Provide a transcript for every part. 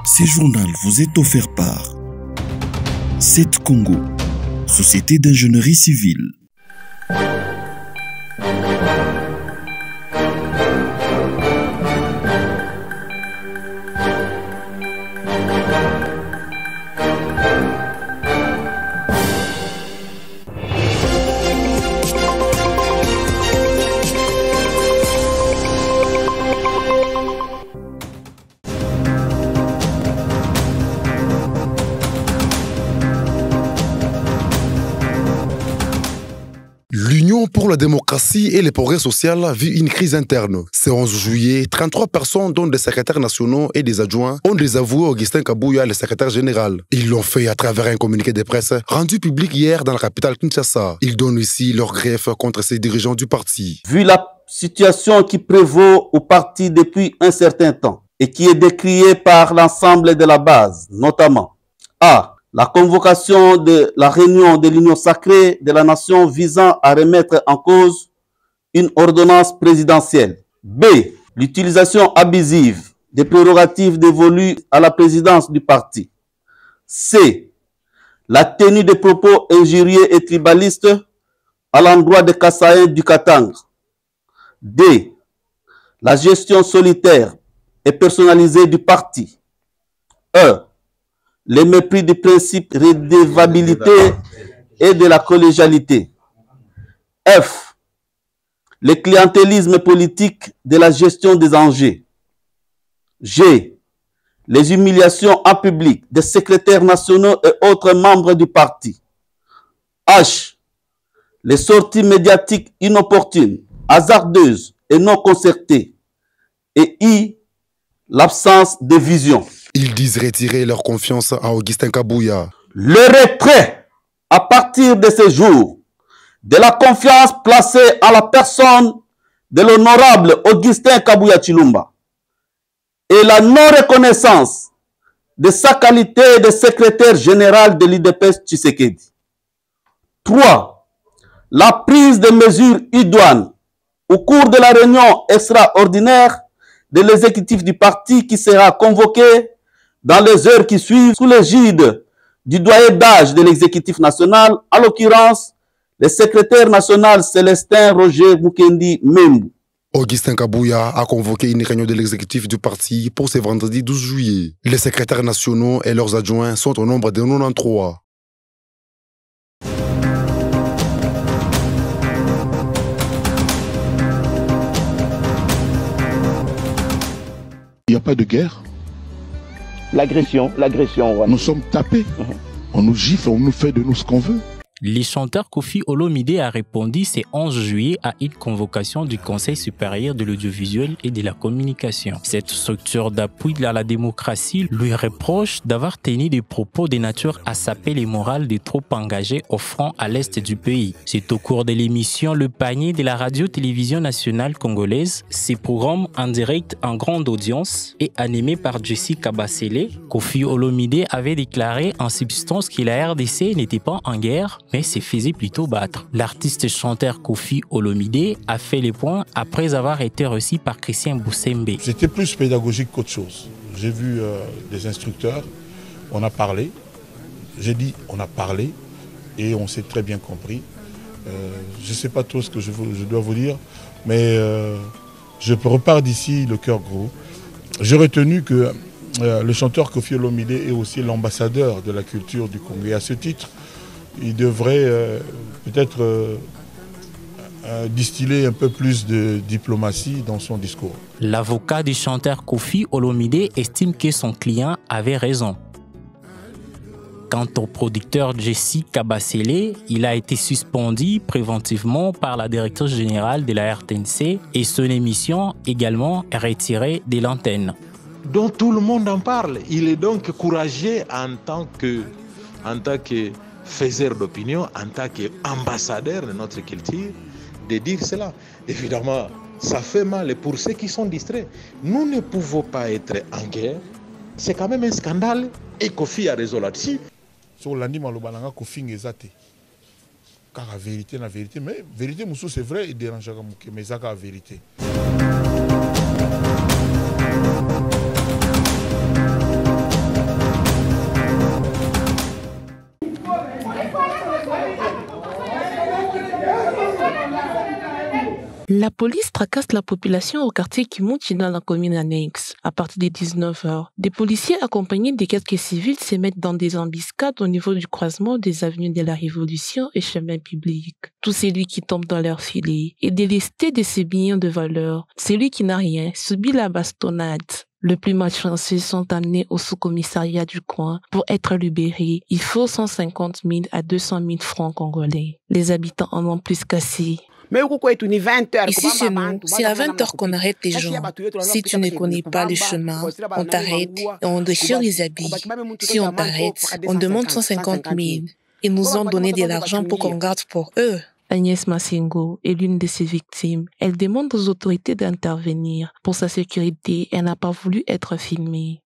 Ce journal vous est offert par CET Congo, Société d'ingénierie civile. L'Union pour la démocratie et le progrès social vit une crise interne. Ce 11 juillet, 33 personnes, dont des secrétaires nationaux et des adjoints, ont désavoué Augustin Kabouya, le secrétaire général. Ils l'ont fait à travers un communiqué de presse rendu public hier dans la capitale Kinshasa. Ils donnent ici leur greffe contre ces dirigeants du parti. Vu la situation qui prévaut au parti depuis un certain temps et qui est décriée par l'ensemble de la base, notamment A. La convocation de la réunion de l'Union sacrée de la nation visant à remettre en cause une ordonnance présidentielle. B. L'utilisation abusive des prérogatives dévolues à la présidence du parti. C. La tenue de propos injurieux et tribalistes à l'endroit des Kassaïens du Katanga. D. La gestion solitaire et personnalisée du parti. E. Le mépris du principe de redevabilité et de la collégialité. F. Le clientélisme politique de la gestion des enjeux. G. Les humiliations en public des secrétaires nationaux et autres membres du parti. H. Les sorties médiatiques inopportunes, hasardeuses et non concertées. Et I. L'absence de vision. Ils disent retirer leur confiance à Augustin Kabouya. Le retrait, à partir de ce jour, de la confiance placée en la personne de l'honorable Augustin Kabouya Tshilomba et la non-reconnaissance de sa qualité de secrétaire général de l'UDPS Tshisekedi. 3. La prise de mesures idoines au cours de la réunion extraordinaire de l'exécutif du parti qui sera convoqué dans les heures qui suivent sous l'égide du doyen d'âge de l'exécutif national, en l'occurrence le secrétaire national Célestin Roger Mukendi Membu. Augustin Kabouya a convoqué une réunion de l'exécutif du parti pour ce vendredi 12 juillet. Les secrétaires nationaux et leurs adjoints sont au nombre de 93. Il n'y a pas de guerre. L'agression, ouais. Nous sommes tapés. On nous gifle, on nous fait de nous ce qu'on veut. Le chanteur Koffi Olomide a répondu ce 11 juillet à une convocation du Conseil supérieur de l'audiovisuel et de la communication. Cette structure d'appui à la démocratie lui reproche d'avoir tenu des propos de nature à saper les morales des troupes engagées au front à l'est du pays. C'est au cours de l'émission Le Panier de la radio-télévision nationale congolaise. Ces programmes en direct en grande audience et animés par Jessica Bassele, Koffi Olomide avait déclaré en substance que la RDC n'était pas en guerre, mais se faisait plutôt battre. L'artiste chanteur Koffi Olomide a fait les points après avoir été reçu par Christian Boussembe. C'était plus pédagogique qu'autre chose. J'ai vu des instructeurs, on a parlé, j'ai dit on a parlé et on s'est très bien compris. Je ne sais pas trop ce que je dois vous dire, mais je repars d'ici le cœur gros. J'ai retenu que le chanteur Koffi Olomide est aussi l'ambassadeur de la culture du Congo. Et à ce titre, il devrait peut-être distiller un peu plus de diplomatie dans son discours. L'avocat du chanteur Koffi Olomide estime que son client avait raison. Quant au producteur Jessica Bassele, il a été suspendu préventivement par la directrice générale de la RTNC et son émission également retirée de l'antenne. Dont tout le monde en parle. Il est donc courageux en tant que faiseur d'opinion, en tant qu'ambassadeur de notre culture, de dire cela. Évidemment, ça fait mal et pour ceux qui sont distraits. Nous ne pouvons pas être en guerre. C'est quand même un scandale et Koffi a raison là-dessus. Sur l'anime alobananga Koffi ngezate. Car la vérité, mais vérité moussou c'est vrai, il dérange mais ça la vérité. La police tracasse la population au quartier Kimuchi dans la commune annexe. À partir de 19h, des policiers accompagnés de quelques civils se mettent dans des embuscades au niveau du croisement des avenues de la Révolution et chemin public. Tout celui qui tombe dans leur filet est délesté de ses biens de valeur. Celui qui n'a rien subit la bastonnade. Les plus malchanceux sont amenés au sous-commissariat du coin pour être libérés. Il faut 150 000 à 200 000 francs congolais. Les habitants en ont plus qu'assez. Ici chez nous, c'est à 20h qu'on arrête les gens. Si tu ne connais pas le chemin, on t'arrête et on déchire les habits. Si on t'arrête, on demande 150 000. Ils nous ont donné de l'argent pour qu'on garde pour eux. Agnès Massingo est l'une de ses victimes. Elle demande aux autorités d'intervenir. Pour sa sécurité, elle n'a pas voulu être filmée.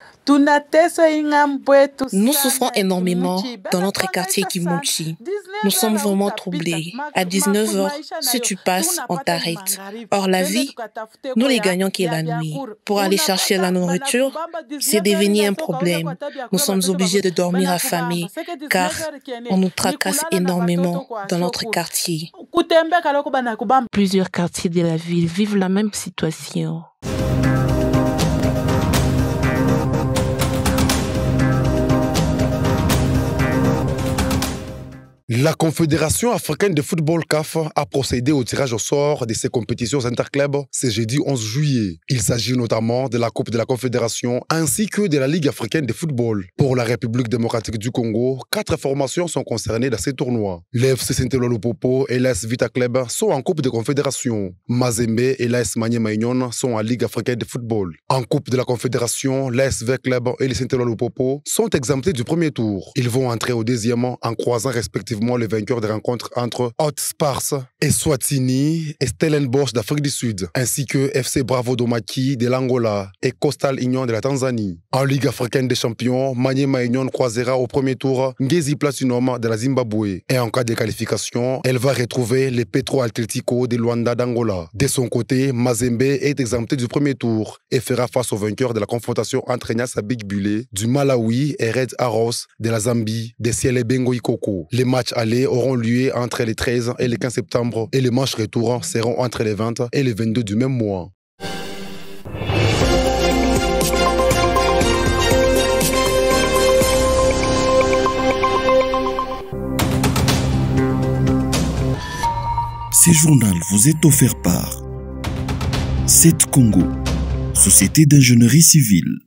Nous souffrons énormément dans notre quartier Kimuchi. Nous sommes vraiment troublés. À 19h, si tu passes, on t'arrête. Or, la vie, nous les gagnons qui est la nuit. Pour aller chercher la nourriture, c'est devenu un problème. Nous sommes obligés de dormir affamés, car on nous tracasse énormément dans notre quartier. Plusieurs quartiers de la ville vivent la même situation. La Confédération africaine de football CAF a procédé au tirage au sort de ses compétitions interclubs ce jeudi 11 juillet. Il s'agit notamment de la Coupe de la Confédération ainsi que de la Ligue africaine de football. Pour la République démocratique du Congo, 4 formations sont concernées dans ces tournois. L'FC Saint-Eloi-Lupopo et l'AS Vita Club sont en Coupe de Confédération. Mazembe et l'AS Maniema Union sont en Ligue africaine de football. En Coupe de la Confédération, l'AS Vita Club et le Saint-Eloi-Lupopo sont exemptés du premier tour. Ils vont entrer au deuxième en croisant respectivement les vainqueurs des rencontres entre Hotspurs et Swatini et Stellenbosch d'Afrique du Sud, ainsi que FC Bravo Domaki de l'Angola et Coastal Union de la Tanzanie. En Ligue africaine des champions, Maniema Union croisera au premier tour Ngezi Platinum de la Zimbabwe. Et en cas de qualification, elle va retrouver les Petro Atlético de Luanda d'Angola. De son côté, Mazembe est exempté du premier tour et fera face aux vainqueurs de la confrontation entre Nyasa Big Bullet du Malawi et Red Arrows de la Zambie de Ciele Bengo Ikoko. Les matchs allés auront lieu entre les 13 et les 15 septembre et les matchs retour seront entre les 20 et les 22 du même mois. Ce journal vous est offert par 7 Congo, Société d'ingénierie civile.